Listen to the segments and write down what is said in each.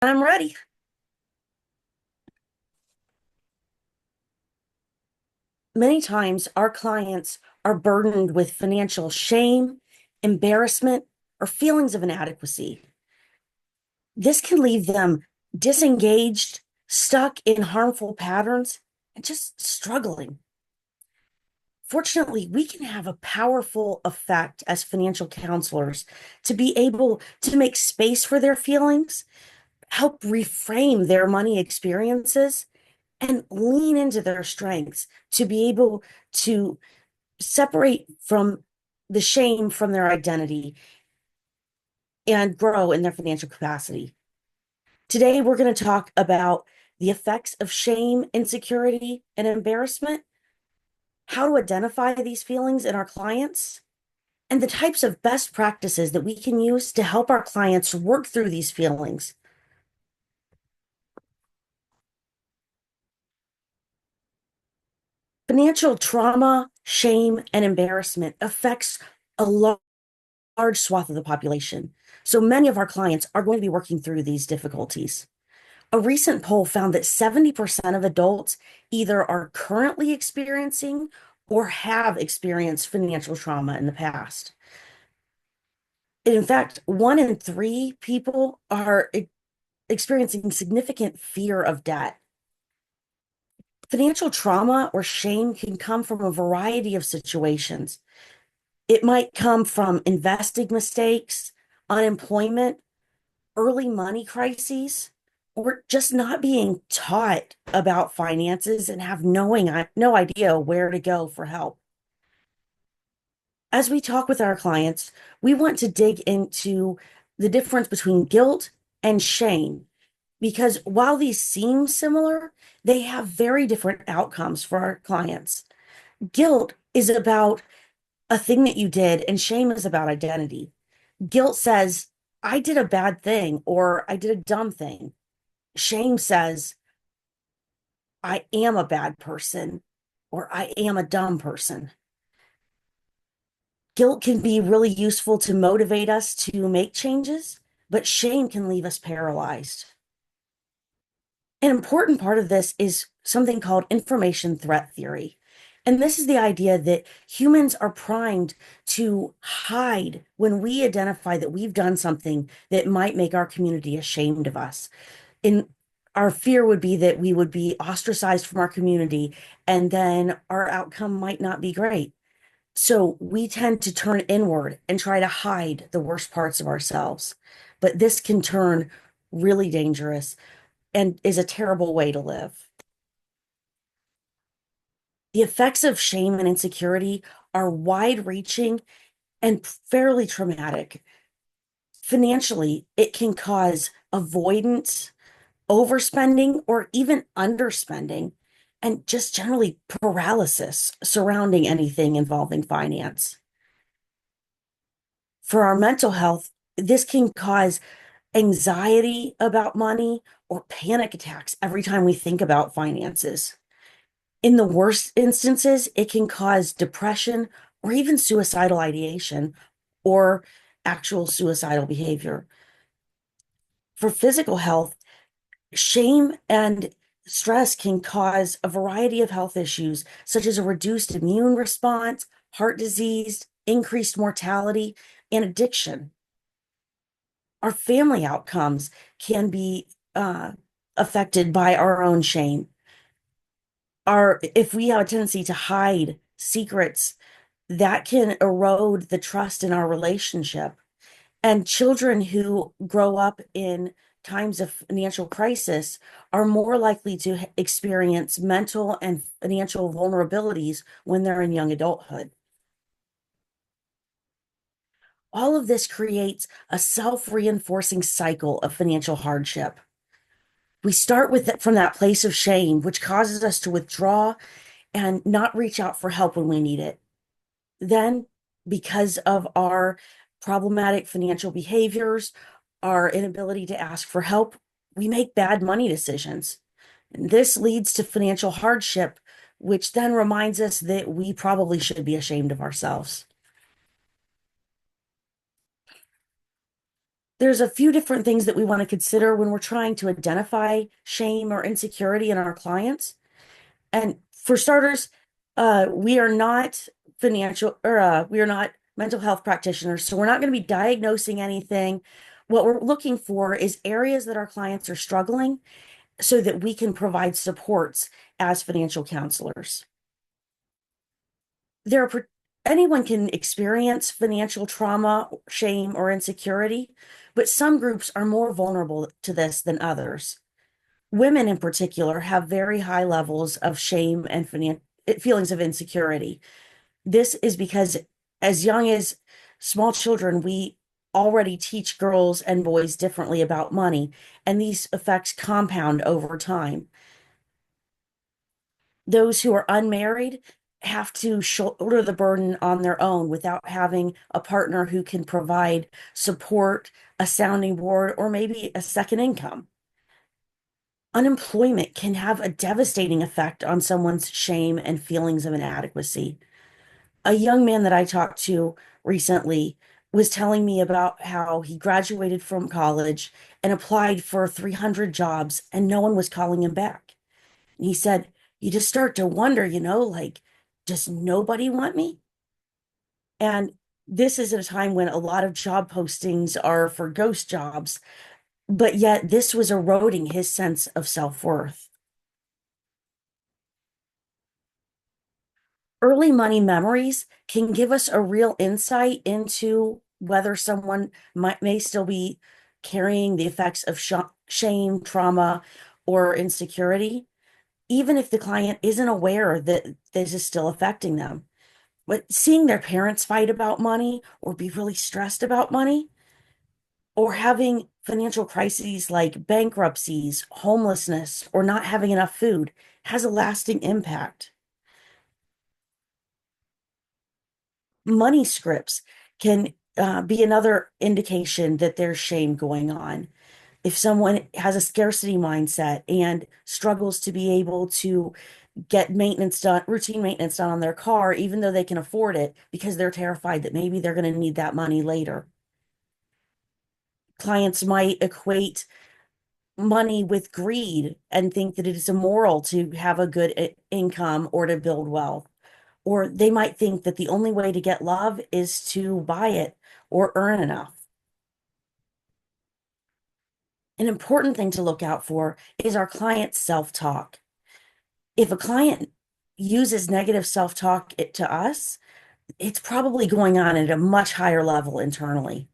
I'm ready. Many times, our clients are burdened with financial shame, embarrassment, or feelings of inadequacy. This can leave them disengaged, stuck in harmful patterns, and just struggling. Fortunately, we can have a powerful effect as financial counselors to be able to make space for their feelings, help reframe their money experiences, and lean into their strengths to be able to separate from the shame from their identity and grow in their financial capacity. Today, we're going to talk about the effects of shame, insecurity, and embarrassment, how to identify these feelings in our clients, and the types of best practices that we can use to help our clients work through these feelings. Financial trauma, shame, and embarrassment affects a large swath of the population. So many of our clients are going to be working through these difficulties. A recent poll found that 70% of adults either are currently experiencing or have experienced financial trauma in the past. In fact, 1 in 3 people are experiencing significant fear of debt. Financial trauma or shame can come from a variety of situations. It might come from investing mistakes, unemployment, early money crises, or just not being taught about finances and have no idea where to go for help. As we talk with our clients, we want to dig into the difference between guilt and shame because while these seem similar, they have very different outcomes for our clients. Guilt is about a thing that you did, and shame is about identity. Guilt says, I did a bad thing or I did a dumb thing. Shame says, I am a bad person or I am a dumb person. Guilt can be really useful to motivate us to make changes, but shame can leave us paralyzed. An important part of this is something called information threat theory. And this is the idea that humans are primed to hide when we identify that we've done something that might make our community ashamed of us. In our fear would be that we would be ostracized from our community and then our outcome might not be great. So we tend to turn inward and try to hide the worst parts of ourselves. But this can turn really dangerous and is a terrible way to live. The effects of shame and insecurity are wide reaching and fairly traumatic. Financially, it can cause avoidance, overspending, or even underspending, and just generally paralysis surrounding anything involving finance. For our mental health, this can cause anxiety about money or panic attacks every time we think about finances. In the worst instances, it can cause depression or even suicidal ideation or actual suicidal behavior. For physical health, shame and stress can cause a variety of health issues, such as a reduced immune response, heart disease, increased mortality, and addiction. Our family outcomes can be affected by our own shame. If we have a tendency to hide secrets, that can erode the trust in our relationship. And children who grow up in times of financial crisis are more likely to experience mental and financial vulnerabilities when they're in young adulthood. All of this creates a self-reinforcing cycle of financial hardship. We start with it from that place of shame, which causes us to withdraw and not reach out for help when we need it. Then, because of our problematic financial behaviors, our inability to ask for help, we make bad money decisions. And this leads to financial hardship, which then reminds us that we probably should be ashamed of ourselves. There's a few different things that we want to consider when we're trying to identify shame or insecurity in our clients. And for starters, we are not we are not mental health practitioners, so we're not going to be diagnosing anything. What we're looking for is areas that our clients are struggling so that we can provide supports as financial counselors. There are anyone can experience financial trauma, shame, or insecurity, but some groups are more vulnerable to this than others. Women in particular have very high levels of shame and feelings of insecurity. This is because as young as small children, we already teach girls and boys differently about money, and these effects compound over time. Those who are unmarried have to shoulder the burden on their own without having a partner who can provide support, a sounding board, or maybe a second income. Unemployment can have a devastating effect on someone's shame and feelings of inadequacy. A young man that I talked to recently was telling me about how he graduated from college and applied for 300 jobs and no one was calling him back. And he said, you just start to wonder, like, does nobody want me? And this is at a time when a lot of job postings are for ghost jobs, but yet this was eroding his sense of self-worth. Early money memories can give us a real insight into whether someone may still be carrying the effects of shame, trauma, or insecurity, even if the client isn't aware that this is still affecting them. But seeing their parents fight about money or be really stressed about money or having financial crises like bankruptcies, homelessness, or not having enough food has a lasting impact. Money scripts can be another indication that there's shame going on. If someone has a scarcity mindset and struggles to be able to get maintenance done, routine maintenance done on their car, even though they can afford it, because they're terrified that maybe they're going to need that money later. Clients might equate money with greed and think that it is immoral to have a good income or to build wealth. Or they might think that the only way to get love is to buy it or earn enough. An important thing to look out for is our client's self-talk. If a client uses negative self-talk to us, it's probably going on at a much higher level internally.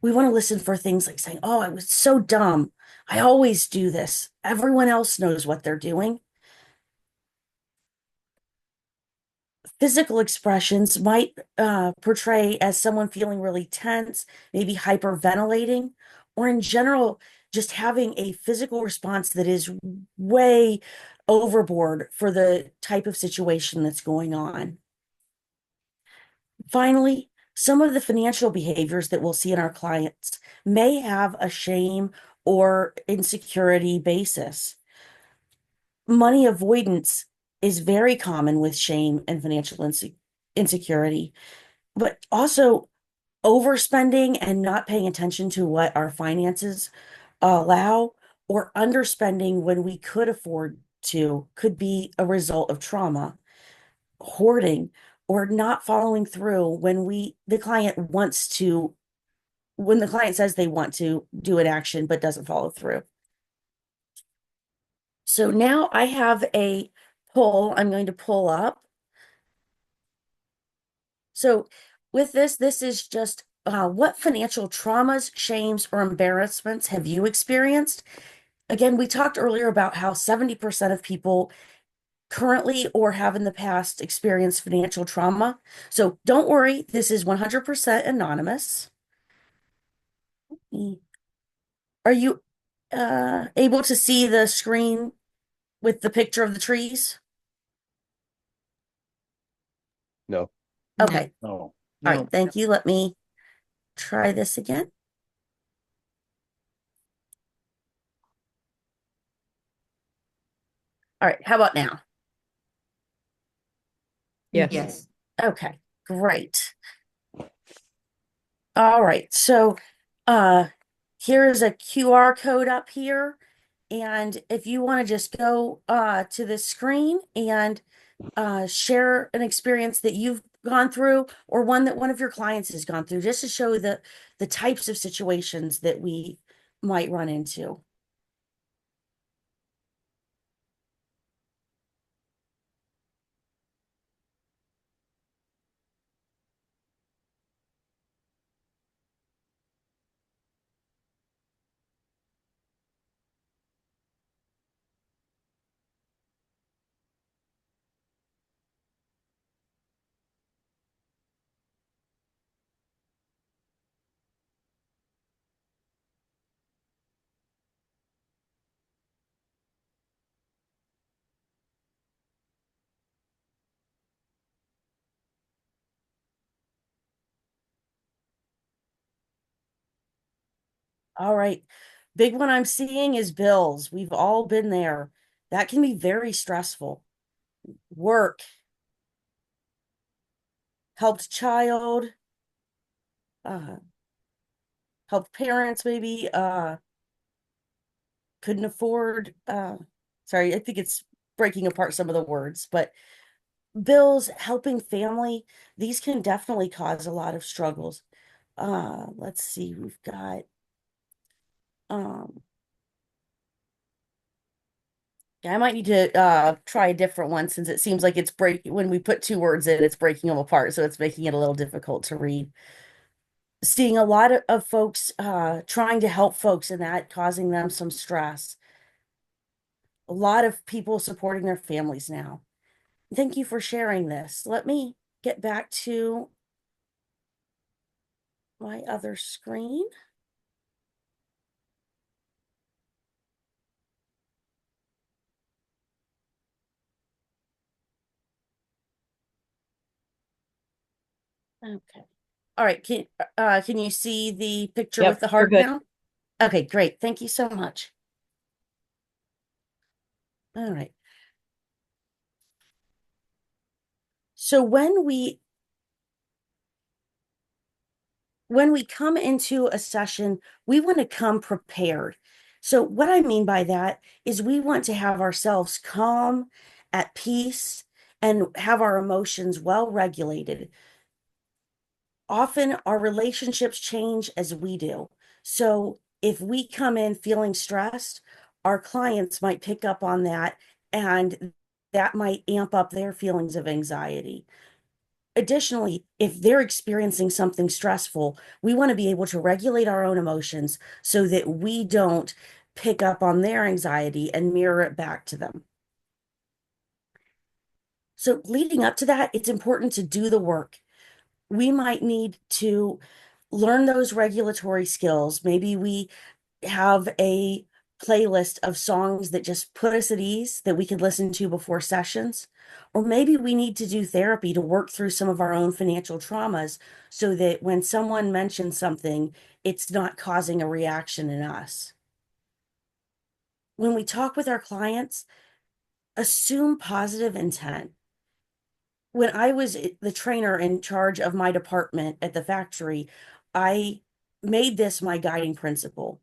We want to listen for things like saying, oh, I was so dumb. I always do this. Everyone else knows what they're doing. Physical expressions might portray as someone feeling really tense, maybe hyperventilating, or in general, just having a physical response that is way overboard for the type of situation that's going on. Finally, some of the financial behaviors that we'll see in our clients may have a shame or insecurity basis. Money avoidance is very common with shame and financial insecurity, but also overspending and not paying attention to what our finances allow or underspending when we could afford to could be a result of trauma. Hoarding or not following through when the client says they want to do an action but doesn't follow through. So now I have a poll I'm going to pull up. So with this is just what financial traumas, shames, or embarrassments have you experienced? Again, we talked earlier about how 70% of people currently or have in the past experienced financial trauma. So don't worry, this is 100% anonymous. Are you able to see the screen with the picture of the trees? No. Okay. No. All right. No. Thank you. Let me try this again. All right. How about now? Yes. Yes. Okay. Great. All right. So, uh, Here is a QR code up here. And if you want to just go to the screen and share an experience that you've gone through or one that one of your clients has gone through, just to show the types of situations that we might run into. All right. Big one I'm seeing is bills. We've all been there. That can be very stressful. Work, helped child, uh, helped parents maybe, couldn't afford, sorry, I think it's breaking apart some of the words, but bills, helping family, these can definitely cause a lot of struggles. Let's see, we've got, um, yeah, I might need to try a different one since it seems like it's breaking when we put two words in, it's breaking them apart, so it's making it a little difficult to read. Seeing a lot of folks trying to help folks and that causing them some stress. A lot of people supporting their families now. Thank you for sharing this. Let me get back to my other screen. Okay. All right. Can you see the picture with Yep, the we're heart good. now? Okay, great. Thank you so much. All right. So when we come into a session, we want to come prepared. So what I mean by that is we want to have ourselves calm, at peace, and have our emotions well regulated. Often our relationships change as we do. So if we come in feeling stressed, our clients might pick up on that, and that might amp up their feelings of anxiety. Additionally, if they're experiencing something stressful, we want to be able to regulate our own emotions so that we don't pick up on their anxiety and mirror it back to them. So, leading up to that, it's important to do the work. We might need to learn those regulatory skills. Maybe we have a playlist of songs that just put us at ease that we could listen to before sessions. Or maybe we need to do therapy to work through some of our own financial traumas so that when someone mentions something, it's not causing a reaction in us. When we talk with our clients, assume positive intent. When I was the trainer in charge of my department at the factory, I made this my guiding principle.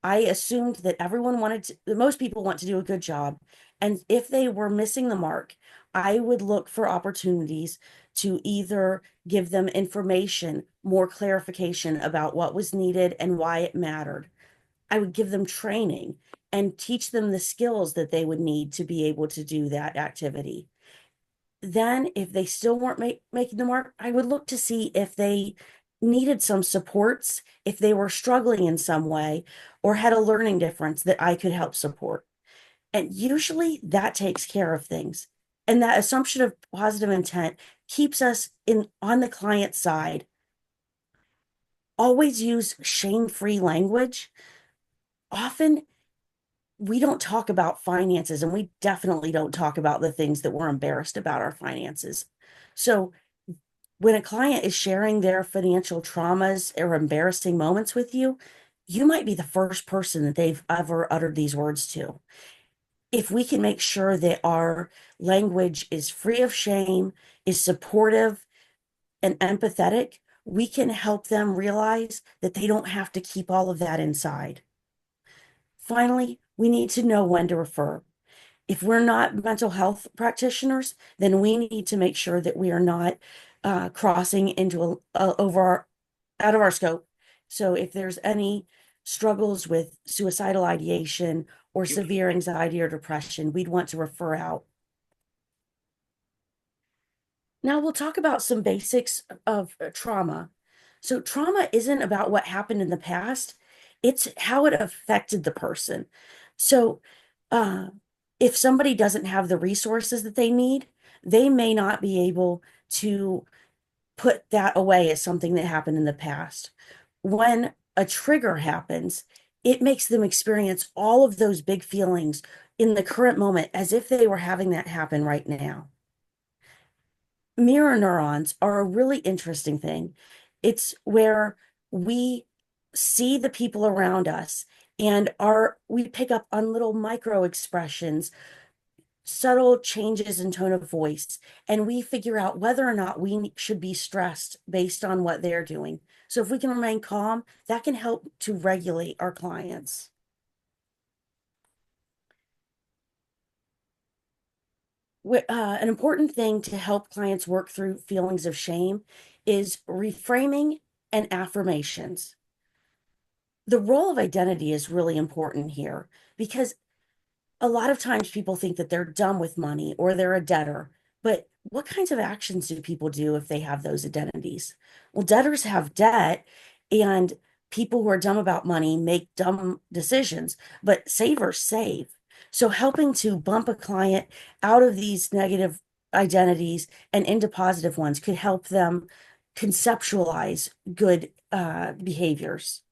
I assumed that everyone wanted to, that most people want to do a good job. And if they were missing the mark, I would look for opportunities to either give them information, more clarification about what was needed and why it mattered. I would give them training and teach them the skills that they would need to be able to do that activity. Then, if they still weren't making the mark, I would look to see if they needed some supports, if they were struggling in some way, or had a learning difference that I could help support. And usually that takes care of things. And that assumption of positive intent keeps us in on the client side. Always use shame-free language. Often we don't talk about finances, and we definitely don't talk about the things that we're embarrassed about our finances. So when a client is sharing their financial traumas or embarrassing moments with you, you might be the first person that they've ever uttered these words to. If we can make sure that our language is free of shame, is supportive and empathetic, we can help them realize that they don't have to keep all of that inside. Finally, we need to know when to refer. If we're not mental health practitioners, then we need to make sure that we are not crossing into over out of our scope. So if there's any struggles with suicidal ideation or severe anxiety or depression, we'd want to refer out. Now we'll talk about some basics of trauma. So trauma isn't about what happened in the past, it's how it affected the person. So uh, if somebody doesn't have the resources that they need, they may not be able to put that away as something that happened in the past. When a trigger happens, it makes them experience all of those big feelings in the current moment as if they were having that happen right now. Mirror neurons are a really interesting thing. It's where we see the people around us and we pick up on little micro expressions, subtle changes in tone of voice, and we figure out whether or not we should be stressed based on what they're doing. So if we can remain calm, that can help to regulate our clients. An important thing to help clients work through feelings of shame is reframing and affirmations. The role of identity is really important here because a lot of times people think that they're done with money or they're a debtor. But what kinds of actions do people do if they have those identities? Well, debtors have debt, and people who are dumb about money make dumb decisions, but savers save. So helping to bump a client out of these negative identities and into positive ones could help them conceptualize good behaviors.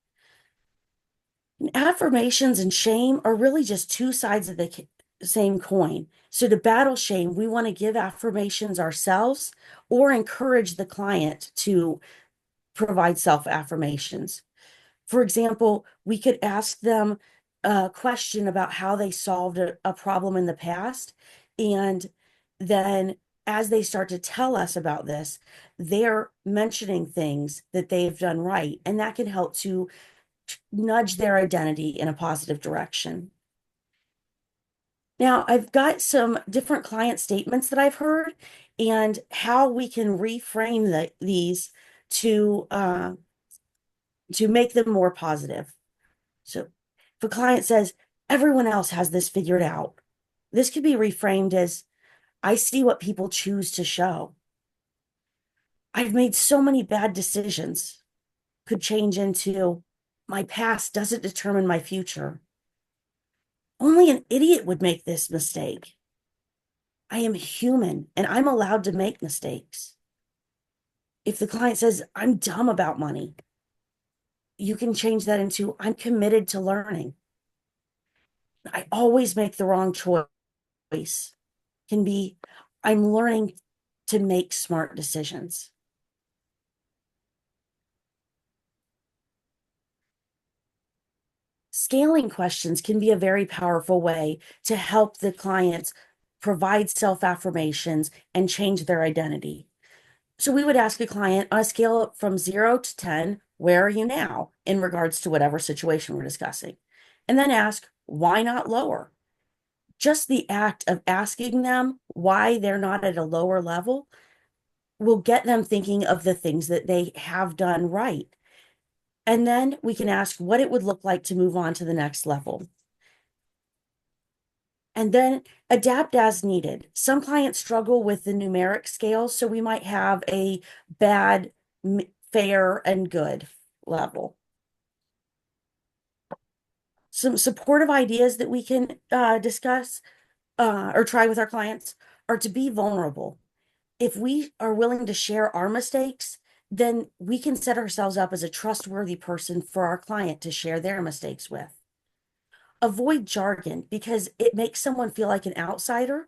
Affirmations and shame are really just two sides of the same coin. So to battle shame, we want to give affirmations ourselves or encourage the client to provide self-affirmations. For example, we could ask them a question about how they solved a problem in the past. And then as they start to tell us about this, they're mentioning things that they've done right. And that can help to nudge their identity in a positive direction. Now, I've got some different client statements that I've heard and how we can reframe these to make them more positive. So if a client says, everyone else has this figured out, this could be reframed as, I see what people choose to show. I've made so many bad decisions, could change into, my past doesn't determine my future. Only an idiot would make this mistake. I am human and I'm allowed to make mistakes. If the client says, I'm dumb about money, you can change that into, I'm committed to learning. I always make the wrong choice. Can be, I'm learning to make smart decisions. Scaling questions can be a very powerful way to help the clients provide self-affirmations and change their identity. So we would ask a client on a scale from 0 to 10, where are you now in regards to whatever situation we're discussing? And then ask, why not lower? Just the act of asking them why they're not at a lower level will get them thinking of the things that they have done right. And then we can ask what it would look like to move on to the next level. And then adapt as needed. Some clients struggle with the numeric scale, so we might have a bad, fair, and good level. Some supportive ideas that we can discuss or try with our clients are to be vulnerable. If we are willing to share our mistakes, then we can set ourselves up as a trustworthy person for our client to share their mistakes with. Avoid jargon because it makes someone feel like an outsider.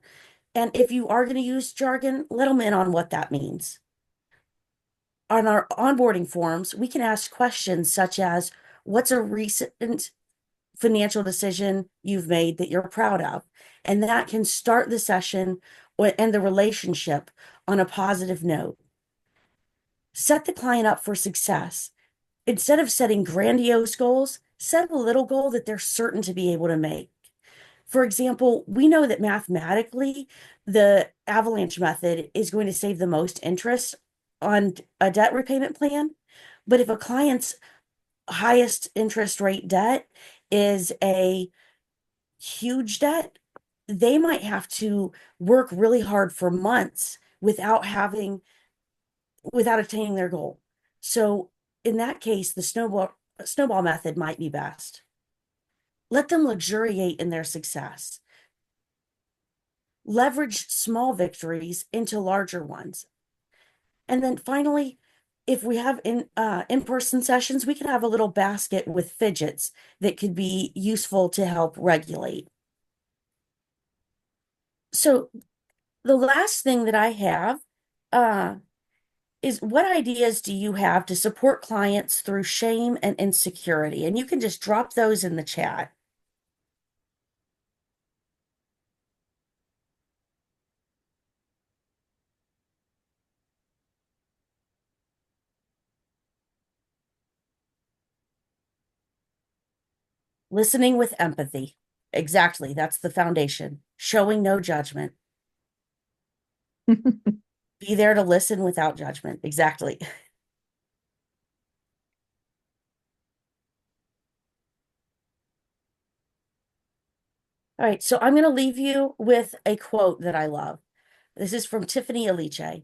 And if you are going to use jargon, let them in on what that means. On our onboarding forms, we can ask questions such as, what's a recent financial decision you've made that you're proud of? And that can start the session and the relationship on a positive note. Set the client up for success. Instead of setting grandiose goals, set a little goal that they're certain to be able to make. For example, we know that mathematically, the avalanche method is going to save the most interest on a debt repayment plan. But if a client's highest interest rate debt is a huge debt, they might have to work really hard for months without attaining their goal. So in that case, the snowball method might be best. Let them luxuriate in their success. Leverage small victories into larger ones. And then finally, if we have in-person sessions, we could have a little basket with fidgets that could be useful to help regulate. So the last thing that I have uh, is, what ideas do you have to support clients through shame and insecurity? And you can just drop those in the chat. Listening with empathy. Exactly. That's the foundation. Showing no judgment. Be there to listen without judgment. Exactly. All right. So I'm going to leave you with a quote that I love. This is from Tiffany Aliche.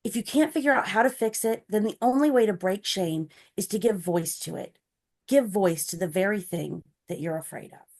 If you can't figure out how to fix it, then the only way to break shame is to give voice to it. Give voice to the very thing that you're afraid of.